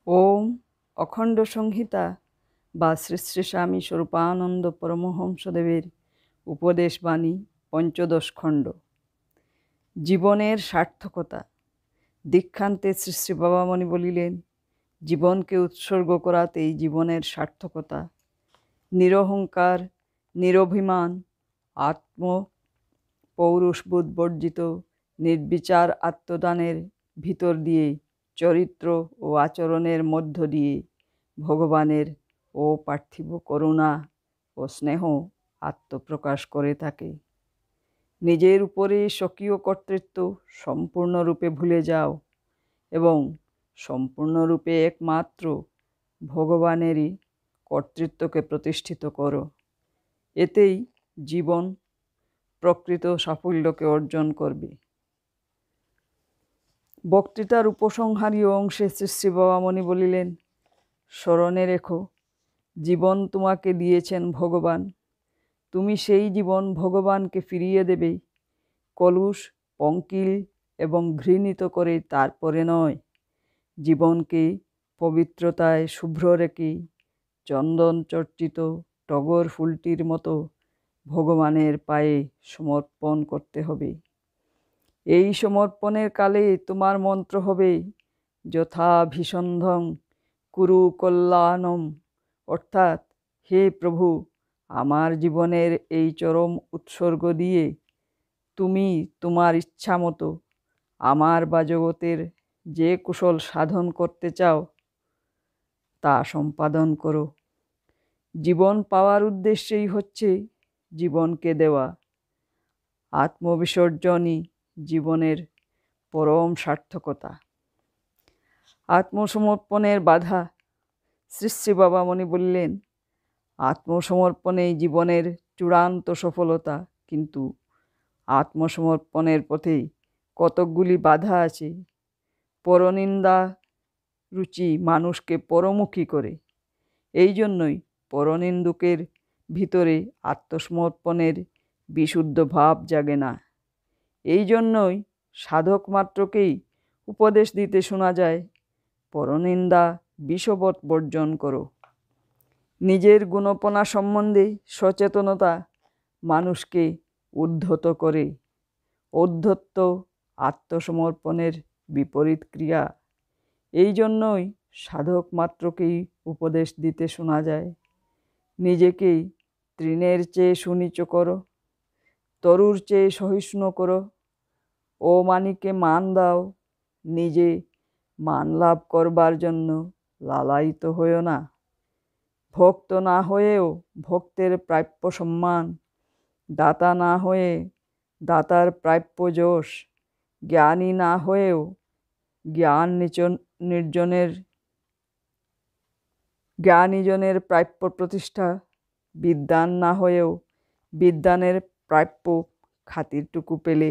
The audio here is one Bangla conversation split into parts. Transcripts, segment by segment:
ওম অখণ্ড সংহিতা বা শ্রী শ্রী স্বামী স্বরূপানন্দ পরমহংসদেবের উপদেশবাণী পঞ্চদশ খণ্ড। জীবনের সার্থকতা। দীক্ষান্তে শ্রী শ্রী বাবামণি বলিলেন, জীবনকে উৎসর্গ করাতেই জীবনের সার্থকতা। নিরহংকার, নিরভিমান, আত্ম পৌরুষবোধ বর্জিত নির্বিচার আত্মদানের ভিতর দিয়ে চরিত্র ও আচরণের মধ্য দিয়ে ভগবানের অপার্থিব করুণা ও স্নেহ আত্মপ্রকাশ করে থাকে। নিজের উপরে স্বকীয় কর্তৃত্ব সম্পূর্ণরূপে ভুলে যাও এবং সম্পূর্ণরূপে একমাত্র ভগবানেরই কর্তৃত্বকে প্রতিষ্ঠিত করো। এতেই জীবন প্রকৃত সাফল্যকে অর্জন করবে। বক্তৃতার উপসংহারী অংশে শ্রী শ্রী বাবামণি বলিলেন, স্মরণে রেখো, জীবন তোমাকে দিয়েছেন ভগবান। তুমি সেই জীবন ভগবানকে ফিরিয়ে দেবে কলুষ, পঙ্কিল এবং ঘৃণিত করে তারপরে নয়। জীবনকে পবিত্রতায় শুভ্র রেখে চন্দন চর্চিত টগর ফুলটির মতো ভগবানের পায়ে সমর্পণ করতে হবে। এই সমর্পণের কালে তোমার মন্ত্র হবে যথা ভীষন্ধং কুরু কল্যাণম, অর্থাৎ হে প্রভু, আমার জীবনের এই চরম উৎসর্গ দিয়ে তুমি তোমার ইচ্ছা মতো আমার বা জগতের যে কুশল সাধন করতে চাও তা সম্পাদন করো। জীবন পাওয়ার উদ্দেশ্যেই হচ্ছে জীবনকে দেওয়া। আত্মবিসর্জনই জীবনের পরম সার্থকতা। আত্মসমর্পণের বাধা। শ্রী শ্রী বাবামণি বললেন, আত্মসমর্পণেই জীবনের চূড়ান্ত সফলতা, কিন্তু আত্মসমর্পণের পথে কতকগুলি বাধা আছে। পরনিন্দা রুচি মানুষকে পরমুখী করে। এই জন্যই পরনিন্দুকের ভিতরে আত্মসমর্পণের বিশুদ্ধ ভাব জাগে না। এই জন্যই সাধক মাত্রকেই উপদেশ দিতে শোনা যায়, পরনিন্দা বিষবৎ বর্জন করো। নিজের গুণপনা সম্বন্ধে সচেতনতা মানুষকে উদ্ধত করে। ঔদ্ধত্য আত্মসমর্পণের বিপরীত ক্রিয়া। এই জন্যই সাধক মাত্রকেই উপদেশ দিতে শোনা যায়, নিজেকেই তৃণের চেয়ে সুনীচ করো, তরুর চেয়ে সহিষ্ণু করো, ও মানিকে মান দাও, নিজে মান লাভ করবার জন্য লালায়িত হয়েও না। ভক্ত না হয়েও ভক্তের প্রাপ্য সম্মান, দাতা না হয়ে দাতার প্রাপ্য যশ, জ্ঞানী না হয়েও জ্ঞানীজনের প্রাপ্য প্রতিষ্ঠা, বিদ্বান না হয়েও বিদ্বানের প্রাপ্য খাতিরটুকু পেলে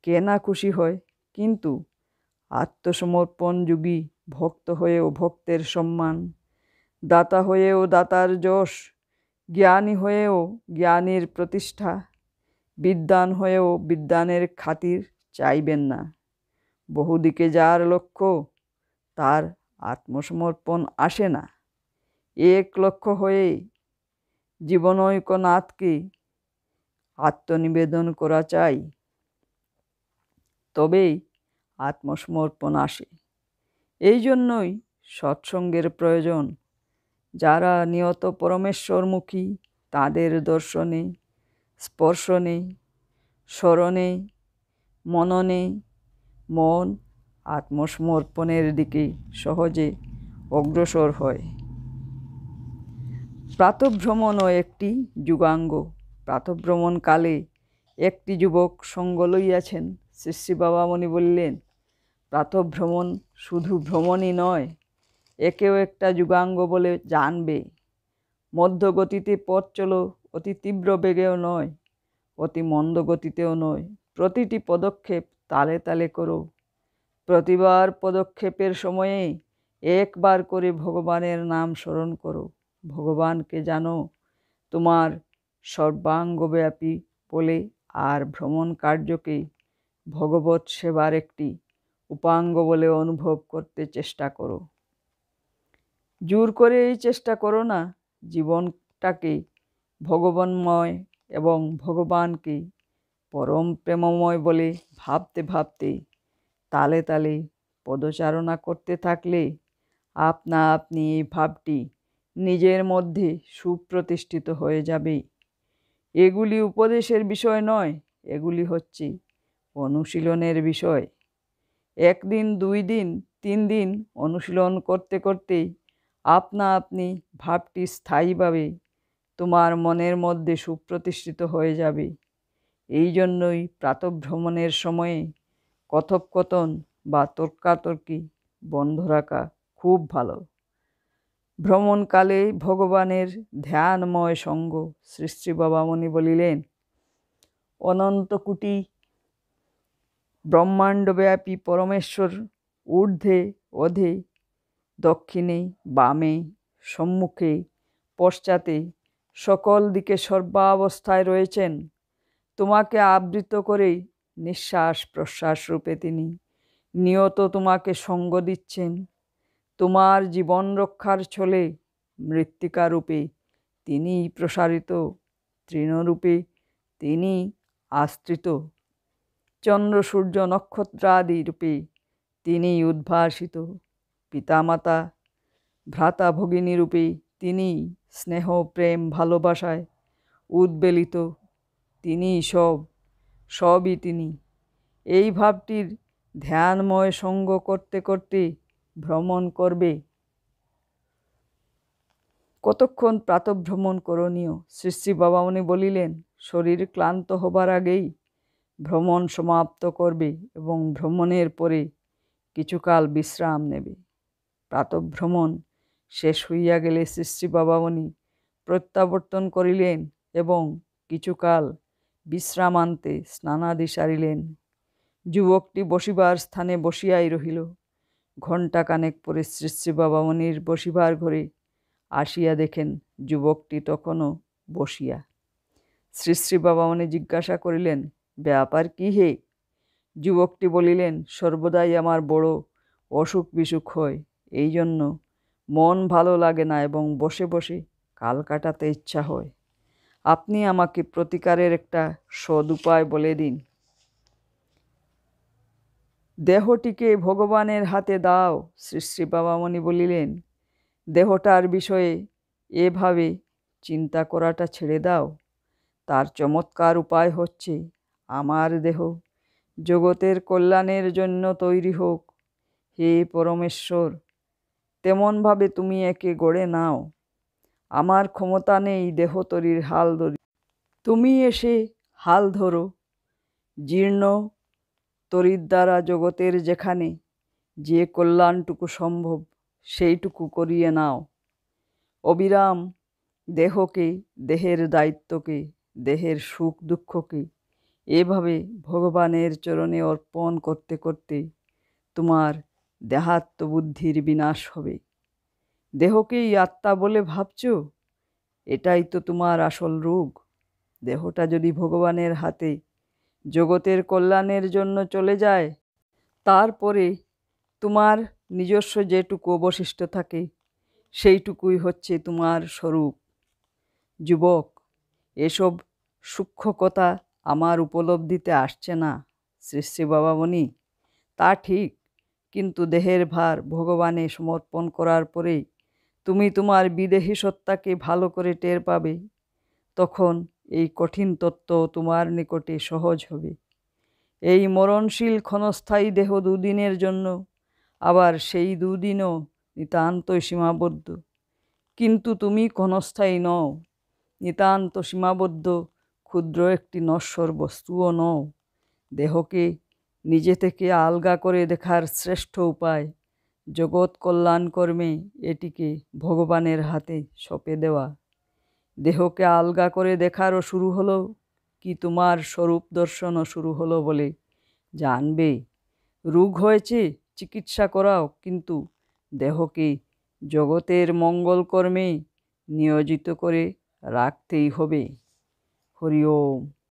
কে না খুশি হয়। কিন্তু আত্মসমর্পণ যোগী ভক্ত হয়েও ভক্তের সম্মান, দাতা হয়েও দাতার যশ, জ্ঞানী হয়েও জ্ঞানীর প্রতিষ্ঠা, বিদ্বান হয়েও বিদ্বানের খাতির চাইবেন না। বহুদিকে যার লক্ষ্য তার আত্মসমর্পণ আসে না। এক লক্ষ্য হয়ে জীবনৈকনাথকে আত্মনিবেদন করা চাই, তবেই আত্মসমর্পণ আসে। এই জন্যই সৎসঙ্গের প্রয়োজন। যারা নিয়ত পরমেশ্বরমুখী তাদের দর্শনে, স্পর্শনে, স্মরণে, মননে মন আত্মসমর্পণের দিকে সহজে অগ্রসর হয়। প্রাতঃভ্রমণও একটি যুগাঙ্গ। প্রাতঃভ্রমণকালে একটি যুবক সঙ্গ লইয়াছেন। শ্রী শ্রী বাবামণি বললেন, প্রাতঃভ্রমণ শুধু ভ্রমণই নয়, একেও একটা যুগাঙ্গ বলে জানবে। মধ্যগতিতে পথ চলো, অতি তীব্র বেগেও নয়, অতি মন্দ গতিতেও নয়। প্রতিটি পদক্ষেপ তালে তালে করো। প্রতিবার পদক্ষেপের সময়ে একবার করে ভগবানের নাম স্মরণ করো। ভগবানকে জানো তোমার সর্বাঙ্গব্যাপী বলে, আর ভ্রমণ কার্যকে ভগবৎ সেবার একটি উপাঙ্গ বলে অনুভব করতে চেষ্টা করো। জোর করে এই চেষ্টা করো না জীবনটাকে ভগবানময় এবং ভগবানকে পরম প্রেমময় বলে ভাবতে ভাবতে তালে তালে পদচারণা করতে থাকলে আপনা আপনি এই ভাবটি নিজের মধ্যে সুপ্রতিষ্ঠিত হয়ে যাবে। এগুলি উপদেশের বিষয় নয়, এগুলি হচ্ছে অনুশীলনের বিষয়। 1 দিন 2 দিন 3 দিন অনুশীলন করতে করতে আপনা আপনি ভাবটি স্থায়ীভাবে তোমার মনের মধ্যে সুপ্রতিষ্ঠিত হয়ে যাবে। এই জন্যই প্রাতঃভ্রমণের সময়ে কথোপকথন বা তর্কাতর্কি বন্ধ রাখা খুব ভালো। ভ্রমণকালে ভগবানের ধ্যানময় সঙ্গ। শ্রী শ্রী বাবামণি বলিলেন, অনন্তকোটি ব্রহ্মাণ্ডব্যাপী পরমেশ্বর ঊর্ধ্বে অধে দক্ষিণে বামে সম্মুখে পশ্চাতে সকল দিকে সর্বাবস্থায় রয়েছেন। তোমাকে আবৃত করে নিঃশ্বাস প্রশ্বাস রূপে তিনি নিয়ত তোমাকে সঙ্গ দিচ্ছেন। তোমার জীবন রক্ষার ছলে মৃত্তিকা রূপে তিনি প্রসারিত, তৃণরূপে তিনি আশ্রিত, চন্দ্র সূর্য নক্ষত্রাদি রূপে তিনি উদ্ভাসিত, পিতামাতা ভ্রাতা ভগিনী রূপে তিনি স্নেহ প্রেম ভালোবাসায় উদ্বেলিত। তিনি সবই তিনি। এই ভাবটির ধ্যানময় সঙ্গ করতে করতে ভ্রমণ করবে। কতক্ষণ প্রাতঃভ্রমণ করণীয়? শ্রী শ্রী বাবামণি বলিলেন, শরীর ক্লান্ত হবার আগেই ভ্রমণ সমাপ্ত করবে এবং ভ্রমণের পরে কিছুকাল বিশ্রাম নেবে। প্রাতঃভ্রমণ শেষ হইয়া গেলে শ্রী শ্রী বাবামণি প্রত্যাবর্তন করিলেন এবং কিছুকাল বিশ্রামান্তে স্নানাদি সারিলেন। যুবকটি বসিবার স্থানে বসিয়াই রহিল। ঘণ্টাখানেক পরে শ্রী শ্রী বাবামণির বসিবার ঘরে আসিয়া দেখেন যুবকটি তখনও বসিয়া। শ্রী শ্রী বাবামণি জিজ্ঞাসা করিলেন, ব্যাপার কি হে? যুবকটি বলিলেন, সর্বদাই আমার বড় অসুখ বিসুখ হয়, এই জন্য মন ভালো লাগে না এবং বসে বসে কাল কাটাতে ইচ্ছা হয়। আপনি আমাকে প্রতিকারের একটা সদুপায় বলে দিন। দেহটিকে ভগবানের হাতে দাও। শ্রী শ্রী বাবামণি বলিলেন, দেহটার বিষয়ে এভাবে চিন্তা করাটা ছেড়ে দাও। তার চমৎকার উপায় হচ্ছে, আমার দেহ জগতের কল্যাণের জন্য তৈরি হোক। হে পরমেশ্বর, তেমনভাবে তুমি একে গড়ে নাও। আমার ক্ষমতা নেই দেহ তৈরির হাল ধরি, তুমি এসে হাল ধরো। জীর্ণ তরির দ্বারা জগতের যেখানে যে কল্যাণটুকু সম্ভব সেইটুকু করিয়ে নাও। অবিরাম দেহকে, দেহের দায়িত্বকে, দেহের সুখ দুঃখকে এভাবে ভগবানের চরণে অর্পণ করতে করতে তোমার দেহাত্মবুদ্ধির বিনাশ হবে। দেহকেই আত্মা বলে ভাবছ, এটাই তো তোমার আসল রোগ। দেহটা যদি ভগবানের হাতে জগতের কল্যাণের জন্য চলে যায়, তারপরে তোমার নিজস্ব যেটুকু অবশিষ্ট থাকে সেইটুকুই হচ্ছে তোমার স্বরূপ। যুবক, এসব সূক্ষ্ম কথা আমার উপলব্ধিতে আসছে না শ্রী শ্রী বাবামণি। তা ঠিক, কিন্তু দেহের ভার ভগবানে সমর্পণ করার পরে তুমি তোমার বিদেহী সত্তাকে ভালো করে টের পাবে। তখন এই কঠিন তত্ত্ব তোমার নিকটে সহজ হবে। এই মরণশীল ক্ষণস্থায়ী দেহ 2 দিনের জন্য, আবার সেই 2 দিনও নিতান্তই সীমাবদ্ধ। কিন্তু তুমি ক্ষণস্থায়ী নও, নিতান্ত সীমাবদ্ধ ক্ষুদ্র একটি নশ্বর বস্তুও নও। দেহকে নিজে থেকে আলগা করে দেখার শ্রেষ্ঠ উপায় জগৎ কল্যাণ কর্মে এটিকে ভগবানের হাতে সঁপে দেওয়া। দেহকে আলগা করে দেখারও শুরু হলো কি তোমার স্বরূপ দর্শনও শুরু হলো বলে জানবে। রোগ হয়েছে, চিকিৎসা করাও, কিন্তু দেহকে জগতের মঙ্গল কর্মে নিয়োজিত করে রাখতেই হবে। হরি ওম।